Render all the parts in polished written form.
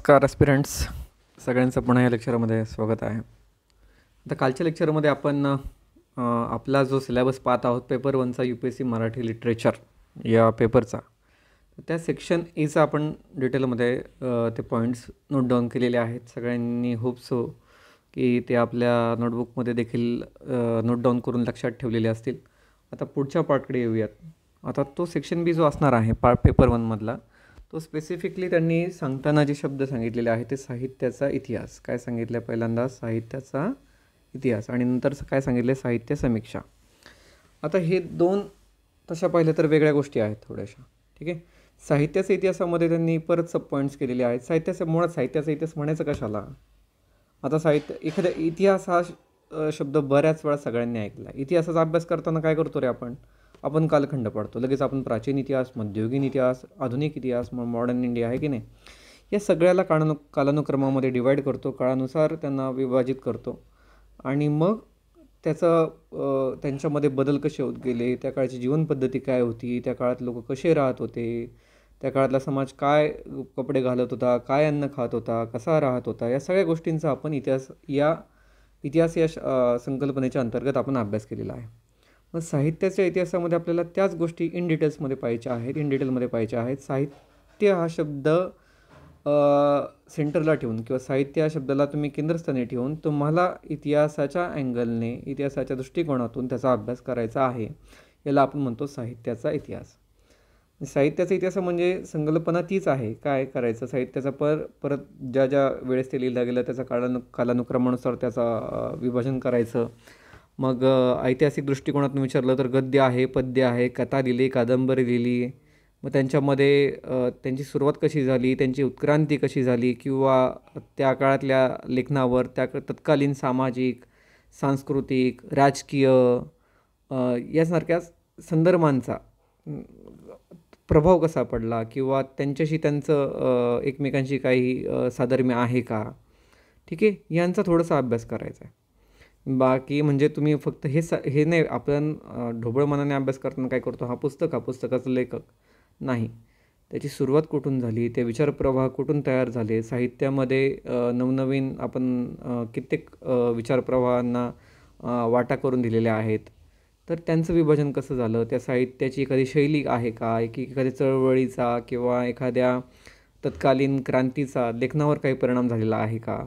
नमस्कार ॲस्पिरंट्स, सगळ्यांचं पुन्हा या लेक्चरमध्ये स्वागत आहे. आता कालच्या लेक्चरमध्ये आपण आपला जो सिलेबस पाहत आहोत पेपर 1चा UPSC मराठी लिटरेचर या पेपरचा, त्या सेक्शन एचा आपण डिटेलमध्ये ते पॉईंट्स नोट डाऊन केलेले आहेत. सगळ्यांनी होप सो की ते आपल्या नोटबुकमध्ये देखील नोट डाऊन करून लक्षात ठेवलेले असतील. आता पुढच्या पार्टकडे येऊयात. आता तो सेक्शन बी जो असणार आहे पेपर 1मधला, तो स्पेसिफिकली त्यांनी सांगताना जे शब्द सांगितलेले आहे ते साहित्याचा इतिहास. काय सांगितलं पहिल्यांदा? साहित्याचा इतिहास. आणि नंतर काय सांगितले? साहित्य समीक्षा. आता हे दोन तशा पाहिलं तर वेगळ्या गोष्टी आहेत थोड्याशा. ठीक आहे. साहित्याच्या इतिहासामध्ये त्यांनी परत सब पॉईंट्स केलेले आहेत. मुळात साहित्याचा इतिहास म्हणायचं कशाला? आता एखाद्या इतिहास हा शब्द बऱ्याच वेळा सगळ्यांनी ऐकला. इतिहासाचा अभ्यास करताना काय करतो रे आपण कालखंड पडतो. लगेच आपण प्राचीन इतिहास, मध्ययुगीन इतिहास, आधुनिक इतिहास, मॉडर्न इंडिया आहे की नाही, या सगळ्याला कालानुक्रमामध्ये डिवाईड करतो, काळानुसार त्यांना विभाजित करतो आणि मग त्यांच्यामध्ये बदल कसे होत गेले, त्या काळची जीवनपद्धती काय होती, त्या काळात लोक कसे राहत होते, त्या काळातला समाज काय कपडे घालत होता, काय अन्न खात होता, कसा राहत होता, या सगळ्या गोष्टींचा आपण इतिहास या संकल्पनेच्या अंतर्गत आपण अभ्यास केलेला आहे. मग साहित्याच्या इतिहासामध्ये आपल्याला त्याच गोष्टी इन डिटेलमध्ये पाहायच्या आहेत. साहित्य हा शब्द सेंटरला ठेवून किंवा साहित्य या शब्दाला तुम्ही केंद्रस्थानी ठेवून तुम्हाला इतिहासाच्या अँगलने, इतिहासाच्या दृष्टिकोनातून त्याचा अभ्यास करायचा आहे. याला आपण म्हणतो साहित्याचा इतिहास. साहित्याचा इतिहास म्हणजे संकल्पना तीच आहे. काय करायचं? साहित्याचा परत ज्या वेळेस ते लिहिलं गेलं त्याचा कालानुक्रमानुसार त्याचा विभाजन करायचं. मग ऐतिहासिक दृष्टिकोनातून विचारलं तर गद्य आहे, पद्य आहे, कथा लिहिली, कादंबरी लिहिली. मग त्यांच्यामध्ये त्यांची सुरुवात कशी झाली, त्यांची उत्क्रांती कशी झाली, किंवा त्या काळातल्या लेखनावर तत्कालीन सामाजिक, सांस्कृतिक, राजकीय यासारख्या संदर्भांचा प्रभाव कसा पडला, किंवा त्यांचं एकमेकांशी काही साधर्म्य आहे का. ठीक आहे. यांचा थोडासा अभ्यास करायचा आहे. बाकी म्हणजे तुम्ही फक्त हे नाही, आपण ढोबळ मनाने अभ्यास करताना काय करतो, हा पुस्तकाचं लेखक नाही, त्याची सुरुवात कुठून झाली, ते विचारप्रवाह कुठून तयार झाले, साहित्यामध्ये नवनवीन आपण कित्येक विचारप्रवाहांना वाटा करून दिलेल्या आहेत, तर त्यांचं विभाजन कसं झालं, त्या साहित्याची एखादी शैली आहे का, एखाद्या चळवळीचा किंवा एखाद्या तत्कालीन क्रांतीचा लेखनावर काही परिणाम झालेला आहे का.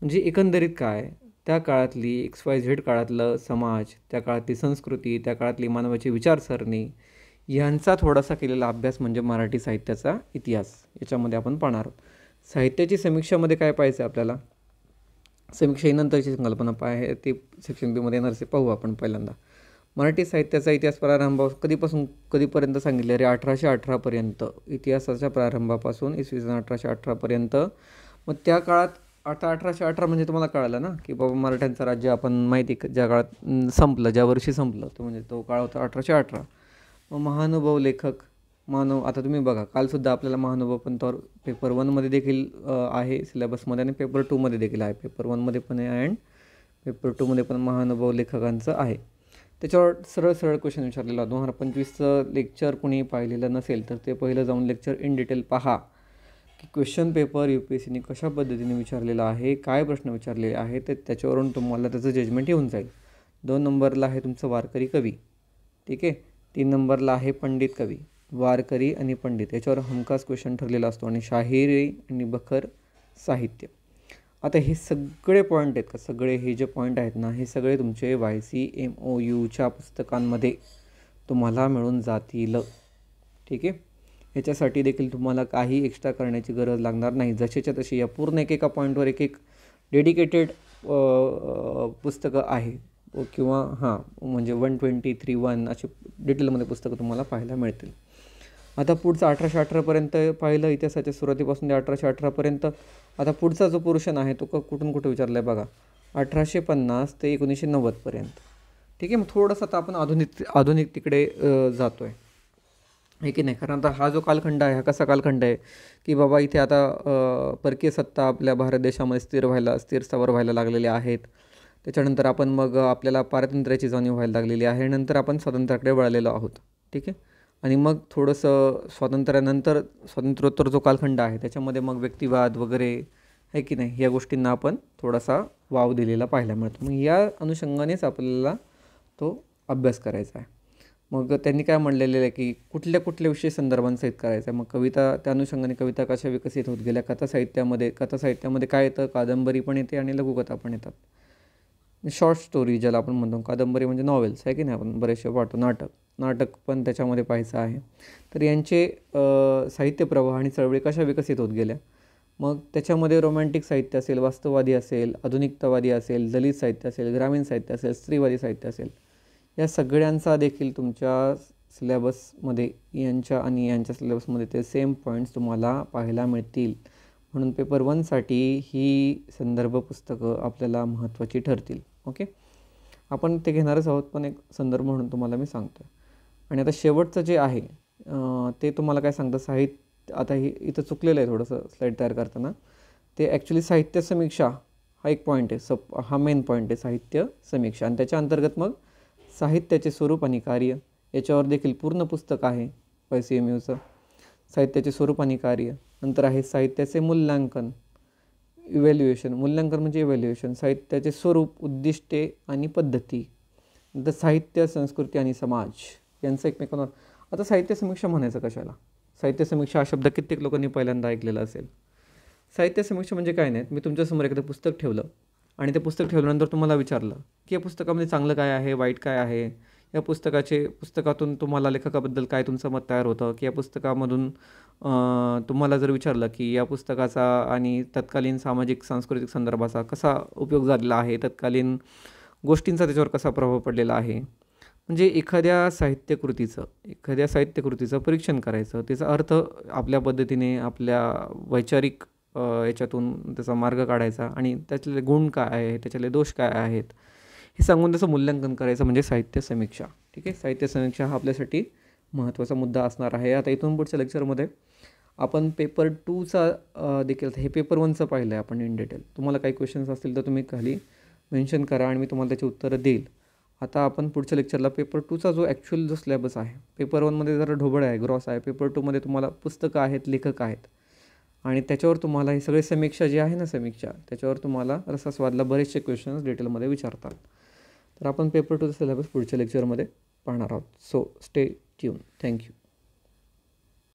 म्हणजे एकंदरीत काय, त्या काळातली XYZ काळातलं समाज, त्या काळातली संस्कृती, त्या काळातली मानवाची विचारसरणी यांचा थोडासा केलेला अभ्यास म्हणजे मराठी साहित्याचा इतिहास. याच्यामध्ये आपण पाहणार आहोत. साहित्याची समीक्षामध्ये काय पाहायचं आपल्याला? समीक्षा ही नंतरची संकल्पना आहे, ती सेक्शन बीमध्ये येणारचे पाहू आपण. पहिल्यांदा मराठी साहित्याचा इतिहास प्रारंभ कधीपर्यंत सांगितले रे? 1818पर्यंत. इतिहासाच्या प्रारंभापासून इसवी सन 1818पर्यंत. मग त्या काळात आता 1818 म्हणजे तुम्हाला कळालं ना की बाबा मराठ्यांचं राज्य आपण माहिती ज्या काळात संपलं, ज्या वर्षी संपलं, तो म्हणजे तो काळ होता 1818. मग महानुभाव लेखक आता तुम्ही बघा, कालसुद्धा आपल्याला महानुभाव पण तर पेपर 1मध्ये देखील आहे सिलेबसमध्ये आणि पेपर 2मध्ये देखील आहे. पेपर 1मध्ये पण आहे अँड पेपर 2मध्ये पण महानुभाव लेखकांचं आहे. त्याच्यावर सरळ क्वेश्चन विचारलेला. 2025चं लेक्चर कोणी पाहिलेलं नसेल तर ते पहिलं जाऊन लेक्चर इन डिटेल पहा की क्वेश्चन पेपर UPSCने कशा पद्धतीने विचारलेला आहे, काय प्रश्न विचारलेले आहे, तर त्याच्यावरून तुम्हाला त्याचं जजमेंट येऊन जाईल. 2 नंबरला आहे तुमचं वारकरी कवी. ठीक आहे. 3 नंबरला आहे पंडित कवी. वारकरी आणि पंडित याच्यावर हमखास क्वेश्चन ठरलेला असतो. आणि शाहिरी आणि बखर साहित्य. आता हे सगळे पॉईंट आहेत का, सगळे हे जे पॉईंट आहेत ना, हे सगळे तुमचे YCMOUच्या पुस्तकांमध्ये तुम्हाला मिळून जातील. ठीक आहे. ह्याच्यासाठी देखील तुम्हाला काही एक्स्ट्रा करण्याची गरज लागणार नाही. जशीच्या तशी या पूर्ण एकेका पॉईंटवर एक डेडिकेटेड पुस्तकं आहे किंवा म्हणजे 123 अशी डिटेलमध्ये पुस्तकं तुम्हाला पाहायला मिळतील. आता पुढचं 1818पर्यंत पाहिलं, इतिहासाच्या सुरुवातीपासून ते 1818पर्यंत. आता पुढचा जो पोर्शन आहे तो कुठून कुठे विचारला आहे बघा, 1850 ते 1990पर्यंत. ठीक आहे. मग थोडंसं आता आपण आधुनिक तिकडे जातो आहे, हे की नाही. कारण आता हा जो कालखंड आहे, हा कसा कालखंड आहे की बाबा इथे आता परकीय सत्ता आपल्या भारत देशामध्ये स्थिर स्थावर व्हायला लागलेल्या आहेत. त्याच्यानंतर आपण मग आपल्याला पारतंत्र्याची जाणीव व्हायला लागलेली आहे. नंतर आपण स्वातंत्र्याकडे वळलेलो आहोत. ठीक आहे. आणि मग थोडंसं स्वातंत्र्योत्तर जो कालखंड आहे त्याच्यामध्ये मग व्यक्तिवाद वगैरे आहे की नाही, या गोष्टींना आपण थोडासा वाव दिलेला पाहायला मिळतो. मग या अनुषंगानेच आपल्याला तो अभ्यास करायचा आहे. मग त्यांनी काय म्हणलेलं आहे की कुठल्या कुठल्या विषय संदर्भांसहित करायचं आहे. मग कविता, त्या अनुषंगाने कविता कशा विकसित होत गेल्या, कथासाहित्यामध्ये काय येतं, कादंबरी पण येते आणि लघुकथा पण येतात. शॉर्ट स्टोरी ज्याला आपण म्हणतो, कादंबरी म्हणजे नॉवेल्स आहे की नाही, आपण बरेचसे पाहतो. नाटक पण त्याच्यामध्ये पाहायचं आहे. तर यांचे साहित्य प्रवाह आणि चळवळी कशा विकसित होत गेल्या. मग त्याच्यामध्ये रोमॅन्टिक साहित्य असेल, वास्तववादी असेल, आधुनिकतावादी असेल, दलित साहित्य असेल, ग्रामीण साहित्य असेल, स्त्रीवादी साहित्य असेल, या सगळ्यांचा देखील तुमच्या सिलेबसमध्ये यांच्या सिलेबसमध्ये ते सेम पॉईंट्स तुम्हाला पाहायला मिळतील. म्हणून पेपर 1साठी ही संदर्भ पुस्तकं आपल्याला महत्त्वाची ठरतील. ओके, आपण ते घेणारच आहोत, पण एक संदर्भ म्हणून तुम्हाला मी सांगतो आहे. आणि आता शेवटचं जे आहे ते तुम्हाला काय सांगतं, आता इथं चुकलेलं आहे थोडंसं स्लाईड तयार करताना. ते ॲक्च्युली साहित्य समीक्षा हा एक पॉईंट आहे, हा मेन पॉईंट आहे साहित्य समीक्षा. आणि त्याच्या अंतर्गत मग साहित्याचे स्वरूप आणि कार्य, याच्यावर देखील पूर्ण पुस्तक आहे YCMUचं. साहित्याचे स्वरूप आणि कार्य. नंतर आहे साहित्याचे मूल्यांकन, मूल्यांकन म्हणजे इव्हॅल्युएशन. साहित्याचे स्वरूप, उद्दिष्टे आणि पद्धती. नंतर साहित्य, संस्कृती आणि समाज यांचं एकमेकांवर. आता साहित्य समीक्षा म्हणायचं कशाला? साहित्य समीक्षा हा शब्द कित्येक लोकांनी पहिल्यांदा ऐकलेला असेल. साहित्य समीक्षा म्हणजे काय नाही, मी तुमच्यासमोर एखादं पुस्तक ठेवलं आणि ते पुस्तक ठेवल्यानंतर तुम्हाला विचारलं की या पुस्तकामध्ये चांगलं काय आहे, वाईट काय आहे, या पुस्तकातून तुम्हाला लेखकाबद्दल काय तुमचं मत तयार होतं, की या पुस्तकामधून तुम्हाला जर विचारलं की या पुस्तकाचा आणि तत्कालीन सामाजिक सांस्कृतिक संदर्भाचा कसा उपयोग झालेला आहे, तत्कालीन गोष्टींचा त्याच्यावर कसा प्रभाव पडलेला आहे. म्हणजे एखाद्या साहित्यकृतीचं परीक्षण करायचं, त्याचा अर्थ आपल्या पद्धतीने, आपल्या वैचारिक याच्यातून त्याचा मार्ग काढायचा आणि त्यातले गुण काय आहे, त्याच्यातले दोष काय आहेत, हे सांगून त्याचं मूल्यांकन करायचं म्हणजे साहित्य समीक्षा. ठीक आहे, साहित्य समीक्षा हा आपल्यासाठी महत्त्वाचा मुद्दा असणार आहे. आता इथून पुढच्या लेक्चरमध्ये आपण पेपर 2चा देखील, हे पेपर 1चं पाहिलं आहे आपण इन डिटेल. तुम्हाला काही क्वेश्चन्स असतील तर तुम्ही खाली मेन्शन करा आणि मी तुम्हाला त्याची उत्तरं देईल. आता आपण पुढच्या लेक्चरला पेपर 2चा जो ॲक्च्युअल जो सिलेबस आहे, पेपर 1मध्ये जरा ढोबळ आहे, ग्रॉस आहे. पेपर 2मध्ये तुम्हाला पुस्तकं आहेत, लेखक आहेत आणि त्याच्यावर तुम्हाला हे सगळे समीक्षा जी आहे ना, त्याच्यावर तुम्हाला रसास्वादला बरेचसे क्वेश्चन्स डिटेलमध्ये विचारतात. तर आपण पेपर 2चा सिलेबस पुढच्या लेक्चरमध्ये पाहणार आहोत. So stay tune. थँक्यू.